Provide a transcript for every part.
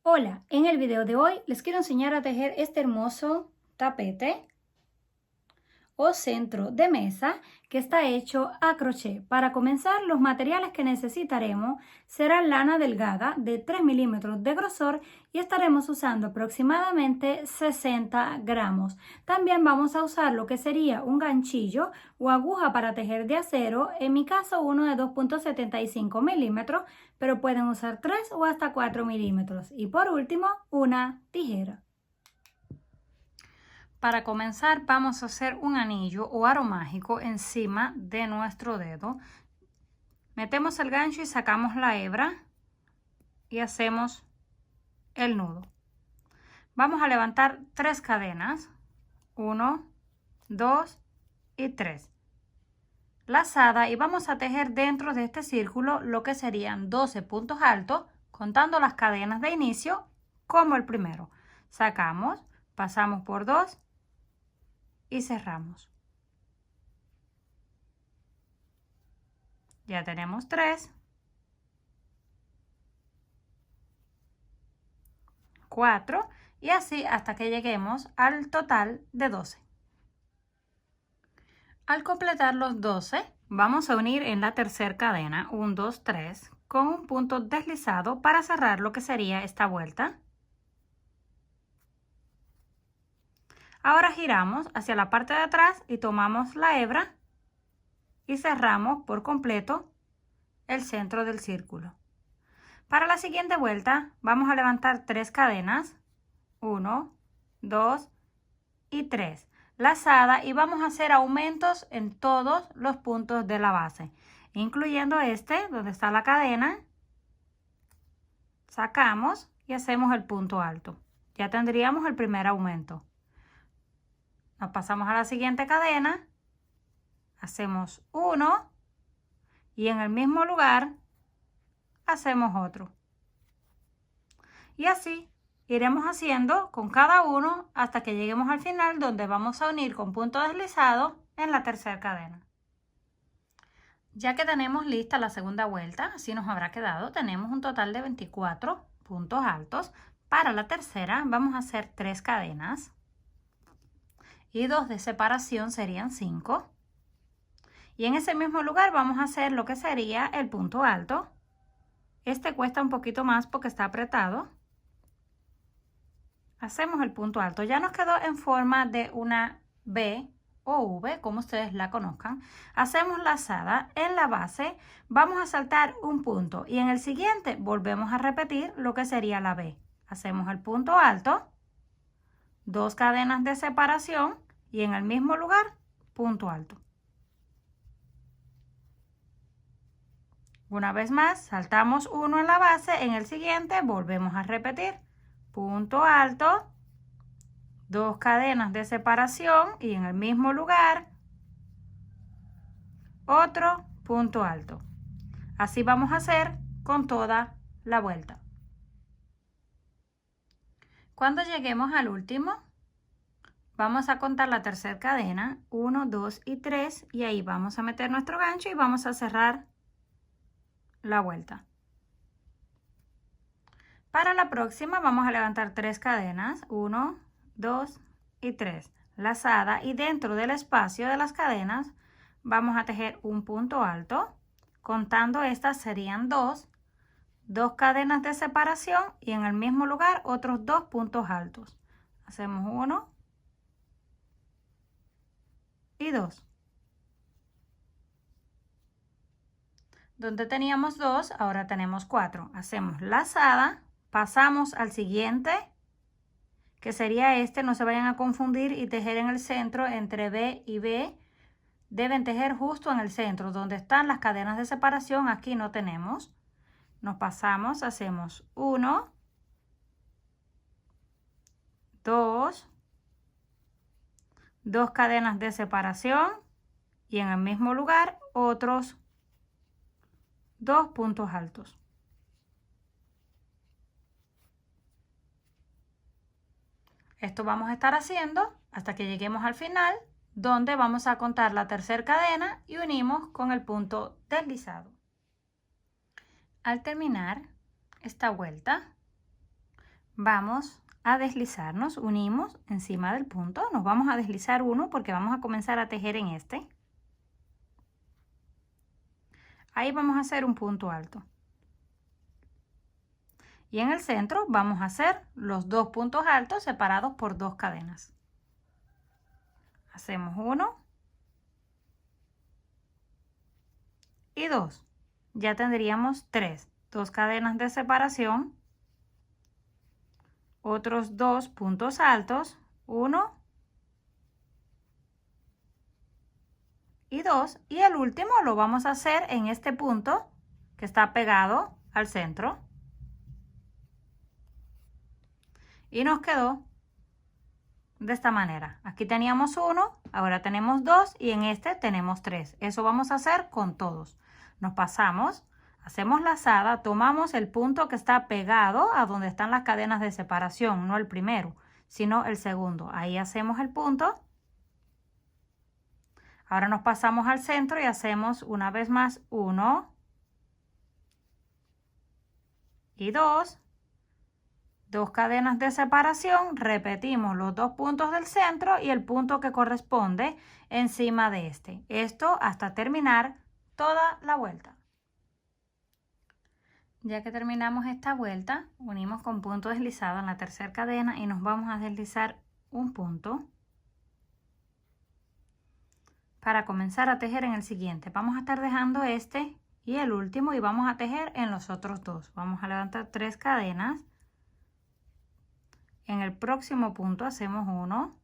Hola, en el video de hoy les quiero enseñar a tejer este hermoso tapete o centro de mesa que está hecho a crochet. Para comenzar, los materiales que necesitaremos serán lana delgada de 3 milímetros de grosor y estaremos usando aproximadamente 60 gramos. También vamos a usar lo que sería un ganchillo o aguja para tejer de acero, en mi caso uno de 2,75 milímetros, pero pueden usar 3 o hasta 4 milímetros. Y por último, una tijera. Para comenzar vamos a hacer un anillo o aro mágico encima de nuestro dedo. Metemos el gancho y sacamos la hebra y hacemos el nudo. Vamos a levantar 3 cadenas, 1, 2 y 3. Lazada, y vamos a tejer dentro de este círculo lo que serían 12 puntos altos, contando las cadenas de inicio como el primero. Sacamos, pasamos por 2 y cerramos. Ya tenemos 3, 4 y así hasta que lleguemos al total de 12. Al completar los 12, vamos a unir en la tercera cadena 1, 2, 3 con un punto deslizado para cerrar lo que sería esta vuelta. Ahora giramos hacia la parte de atrás y tomamos la hebra y cerramos por completo el centro del círculo. Para la siguiente vuelta vamos a levantar 3 cadenas, 1, 2 y 3, lazada, y vamos a hacer aumentos en todos los puntos de la base, incluyendo este donde está la cadena. Sacamos y hacemos el punto alto. Ya tendríamos el primer aumento. Nos pasamos a la siguiente cadena, hacemos uno y en el mismo lugar hacemos otro. Y así iremos haciendo con cada uno hasta que lleguemos al final, donde vamos a unir con punto deslizado en la tercera cadena. Ya que tenemos lista la segunda vuelta, así nos habrá quedado, tenemos un total de 24 puntos altos. Para la tercera vamos a hacer 3 cadenas y 2 de separación, serían 5. Y en ese mismo lugar vamos a hacer lo que sería el punto alto. Este cuesta un poquito más porque está apretado. Hacemos el punto alto. Ya nos quedó en forma de una B o V, como ustedes la conozcan. Hacemos lazada en la base, vamos a saltar un punto y en el siguiente volvemos a repetir lo que sería la B. Hacemos el punto alto, 2 cadenas de separación y en el mismo lugar punto alto. Una vez más saltamos uno en la base, en el siguiente volvemos a repetir punto alto, 2 cadenas de separación y en el mismo lugar otro punto alto. Así vamos a hacer con toda la vuelta. Cuando lleguemos al último, vamos a contar la tercera cadena, 1, 2 y 3, y ahí vamos a meter nuestro gancho y vamos a cerrar la vuelta. Para la próxima vamos a levantar 3 cadenas, 1, 2 y 3, lazada, y dentro del espacio de las cadenas vamos a tejer un punto alto, contando estas serían 2 cadenas de separación y en el mismo lugar otros 2 puntos altos. Hacemos 1 y 2. Donde teníamos 2, ahora tenemos 4. Hacemos lazada, pasamos al siguiente, que sería este, no se vayan a confundir y tejer en el centro entre B y B. Deben tejer justo en el centro, donde están las cadenas de separación. Aquí no tenemos. Nos pasamos, hacemos 1, 2, 2 cadenas de separación y en el mismo lugar otros 2 puntos altos. Esto vamos a estar haciendo hasta que lleguemos al final, donde vamos a contar la tercera cadena y unimos con el punto deslizado. Al terminar esta vuelta, Vamos a deslizarnos, unimos encima del punto, nos vamos a deslizar uno porque vamos a comenzar a tejer en este. Ahí vamos a hacer un punto alto. Y en el centro vamos a hacer los dos puntos altos separados por dos cadenas. Hacemos uno y dos. Ya tendríamos tres. Dos cadenas de separación. Otros dos puntos altos. Uno y dos. Y el último lo vamos a hacer en este punto que está pegado al centro. Y nos quedó de esta manera. Aquí teníamos uno, ahora tenemos dos y en este tenemos tres. Eso vamos a hacer con todos. Nos pasamos, hacemos lazada, tomamos el punto que está pegado a donde están las cadenas de separación, no el primero, sino el segundo. Ahí hacemos el punto. Ahora nos pasamos al centro y hacemos una vez más uno y dos. Dos cadenas de separación, repetimos los dos puntos del centro y el punto que corresponde encima de este. Esto hasta terminar toda la vuelta. Ya que terminamos esta vuelta, unimos con punto deslizado en la tercera cadena y nos vamos a deslizar un punto para comenzar a tejer en el siguiente. Vamos a estar dejando este y el último y vamos a tejer en los otros dos. Vamos a levantar 3 cadenas. En el próximo punto hacemos uno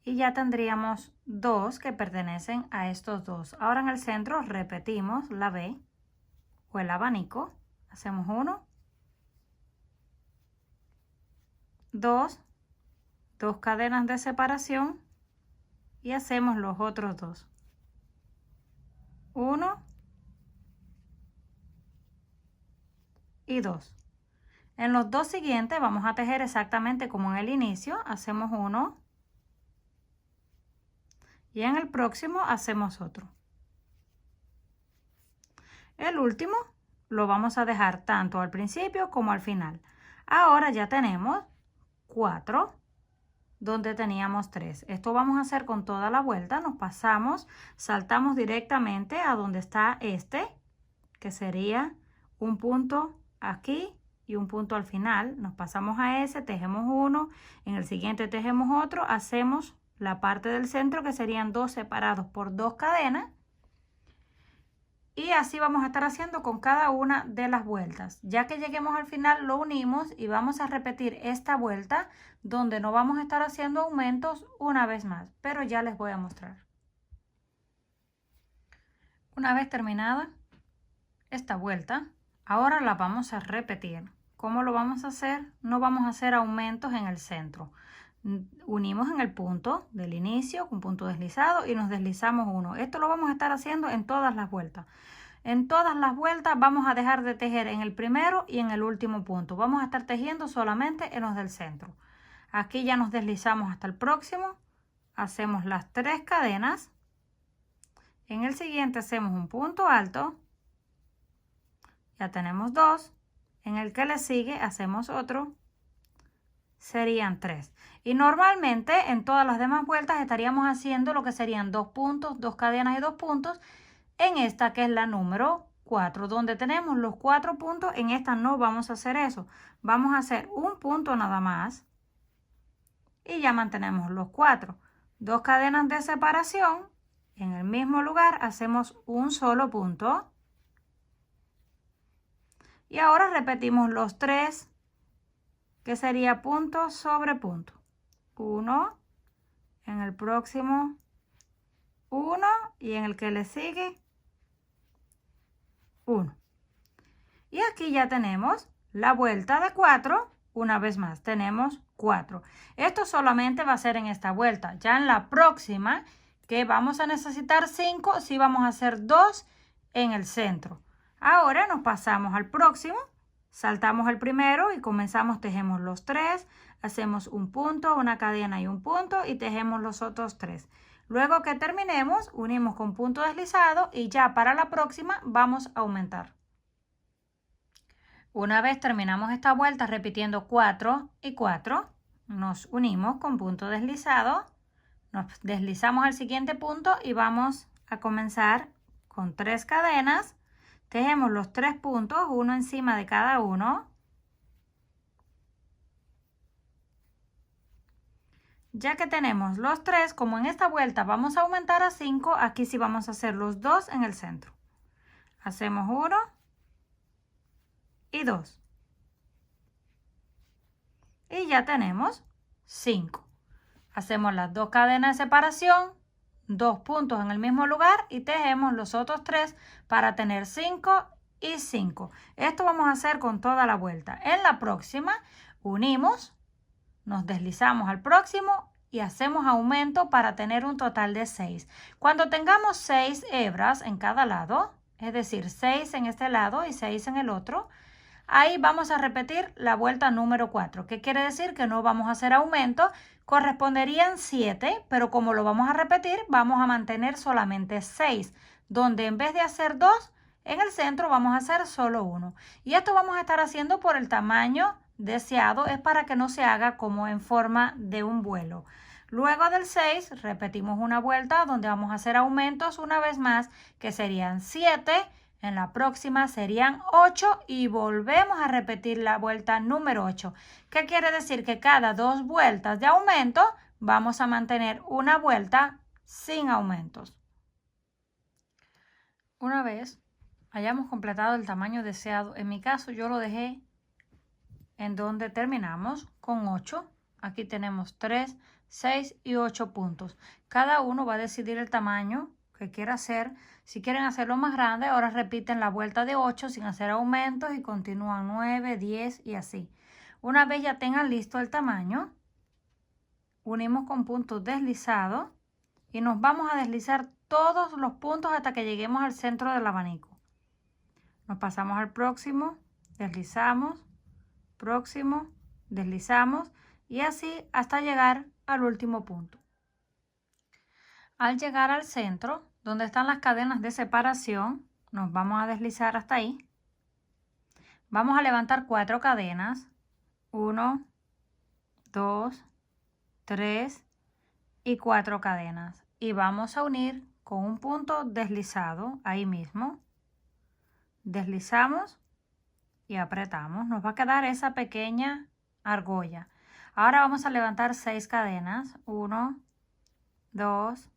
y ya tendríamos dos que pertenecen a estos dos. Ahora en el centro repetimos la B o el abanico, hacemos uno, dos cadenas de separación y hacemos los otros dos. Uno y dos. En los dos siguientes vamos a tejer exactamente como en el inicio, hacemos uno y en el próximo hacemos otro. El último lo vamos a dejar tanto al principio como al final. Ahora ya tenemos 4 donde teníamos 3. Esto vamos a hacer con toda la vuelta. Nos pasamos, saltamos directamente a donde está este, que sería un punto aquí y un punto al final. Nos pasamos a ese, tejemos uno, en el siguiente tejemos otro, hacemos la parte del centro que serían dos separados por dos cadenas y así vamos a estar haciendo con cada una de las vueltas. Ya que lleguemos al final lo unimos y vamos a repetir esta vuelta donde no vamos a estar haciendo aumentos una vez más, pero ya les voy a mostrar. Una vez terminada esta vuelta, ahora la vamos a repetir. ¿Cómo lo vamos a hacer? No vamos a hacer aumentos en el centro. Unimos en el punto del inicio con punto deslizado y nos deslizamos uno. Esto lo vamos a estar haciendo en todas las vueltas. En todas las vueltas vamos a dejar de tejer en el primero y en el último punto. Vamos a estar tejiendo solamente en los del centro. Aquí ya nos deslizamos hasta el próximo. Hacemos las 3 cadenas. En el siguiente hacemos un punto alto. Ya tenemos 2. En el que le sigue hacemos otro. Serían 3. Y normalmente en todas las demás vueltas estaríamos haciendo lo que serían 2 puntos, 2 cadenas y 2 puntos. En esta que es la número 4, donde tenemos los 4 puntos, en esta no vamos a hacer eso. Vamos a hacer un punto nada más. Y ya mantenemos los 4. 2 cadenas de separación. En el mismo lugar hacemos un solo punto. Y ahora repetimos los 3, que sería punto sobre punto. 1, en el próximo 1 y en el que le sigue 1. Y aquí ya tenemos la vuelta de 4. Una vez más tenemos 4. Esto solamente va a ser en esta vuelta. Ya en la próxima, que vamos a necesitar 5, sí vamos a hacer 2 en el centro. Ahora nos pasamos al próximo, saltamos el primero y comenzamos, tejemos los 3, hacemos un punto, una cadena y un punto y tejemos los otros 3. Luego que terminemos, unimos con punto deslizado y ya para la próxima vamos a aumentar. Una vez terminamos esta vuelta repitiendo 4 y 4, nos unimos con punto deslizado, nos deslizamos al siguiente punto y vamos a comenzar con 3 cadenas. Tejemos los 3 puntos, uno encima de cada uno. Ya que tenemos los 3, como en esta vuelta vamos a aumentar a 5, aquí sí vamos a hacer los 2 en el centro. Hacemos 1 y 2. Y ya tenemos 5. Hacemos las 2 cadenas de separación, 2 puntos en el mismo lugar y tejemos los otros 3 para tener 5 y 5. Esto vamos a hacer con toda la vuelta. En la próxima unimos, nos deslizamos al próximo y hacemos aumento para tener un total de 6. Cuando tengamos 6 hebras en cada lado, es decir, 6 en este lado y 6 en el otro, ahí vamos a repetir la vuelta número 4. ¿Qué quiere decir? Que no vamos a hacer aumento. Corresponderían 7, pero como lo vamos a repetir, vamos a mantener solamente 6, donde en vez de hacer 2, en el centro vamos a hacer solo 1. Y esto vamos a estar haciendo por el tamaño deseado, es para que no se haga como en forma de un vuelo. Luego del 6 repetimos una vuelta donde vamos a hacer aumentos una vez más, que serían 7, en la próxima serían 8 y volvemos a repetir la vuelta número 8. ¿Qué quiere decir? Que cada 2 vueltas de aumento vamos a mantener una vuelta sin aumentos. Una vez hayamos completado el tamaño deseado, en mi caso yo lo dejé en donde terminamos con 8. Aquí tenemos 3, 6 y 8 puntos. Cada uno va a decidir el tamaño que quiera hacer. Si quieren hacerlo más grande, ahora repiten la vuelta de 8 sin hacer aumentos y continúan 9, 10 y así. Una vez ya tengan listo el tamaño, unimos con puntos deslizados y nos vamos a deslizar todos los puntos hasta que lleguemos al centro del abanico. Nos pasamos al próximo, deslizamos, próximo, deslizamos y así hasta llegar al último punto. Al llegar al centro, donde están las cadenas de separación, nos vamos a deslizar hasta ahí. Vamos a levantar 4 cadenas, 1, 2, 3 y 4 cadenas. Y vamos a unir con un punto deslizado ahí mismo. Deslizamos y apretamos. Nos va a quedar esa pequeña argolla. Ahora vamos a levantar 6 cadenas. 1, 2,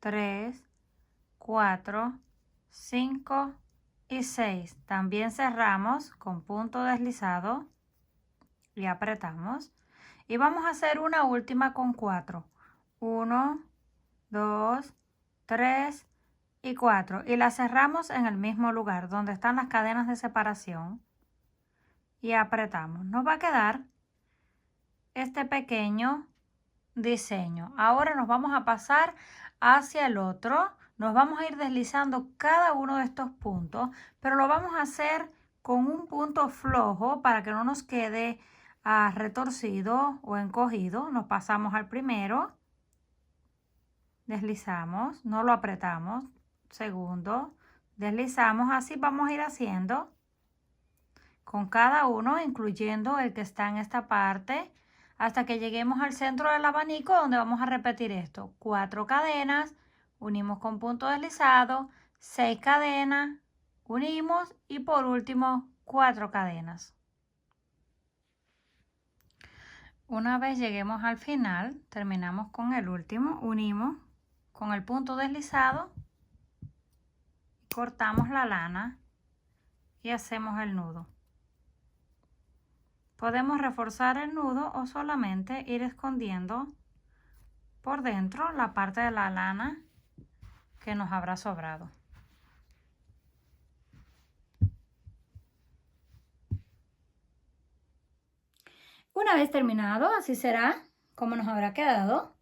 3, 4, 5 y 6. También cerramos con punto deslizado y apretamos. Y vamos a hacer una última con 4. 1, 2, 3 y 4. Y la cerramos en el mismo lugar donde están las cadenas de separación. Y apretamos. Nos va a quedar este pequeño diseño. Ahora nos vamos a pasar hacia el otro. Nos vamos a ir deslizando cada uno de estos puntos, pero lo vamos a hacer con un punto flojo para que no nos quede retorcido o encogido. Nos pasamos al primero, deslizamos, no lo apretamos, segundo, deslizamos, así vamos a ir haciendo con cada uno, incluyendo el que está en esta parte, hasta que lleguemos al centro del abanico donde vamos a repetir esto. 4 cadenas, unimos con punto deslizado, 6 cadenas, unimos y por último 4 cadenas. Una vez lleguemos al final, terminamos con el último, unimos con el punto deslizado, cortamos la lana y hacemos el nudo. Podemos reforzar el nudo o solamente ir escondiendo por dentro la parte de la lana que nos habrá sobrado. Una vez terminado, así será como nos habrá quedado.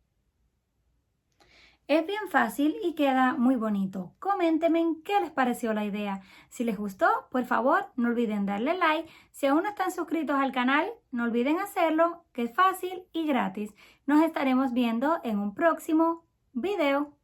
Es bien fácil y queda muy bonito. Coméntenme qué les pareció la idea. Si les gustó, por favor, no olviden darle like. Si aún no están suscritos al canal, no olviden hacerlo, que es fácil y gratis. Nos estaremos viendo en un próximo video.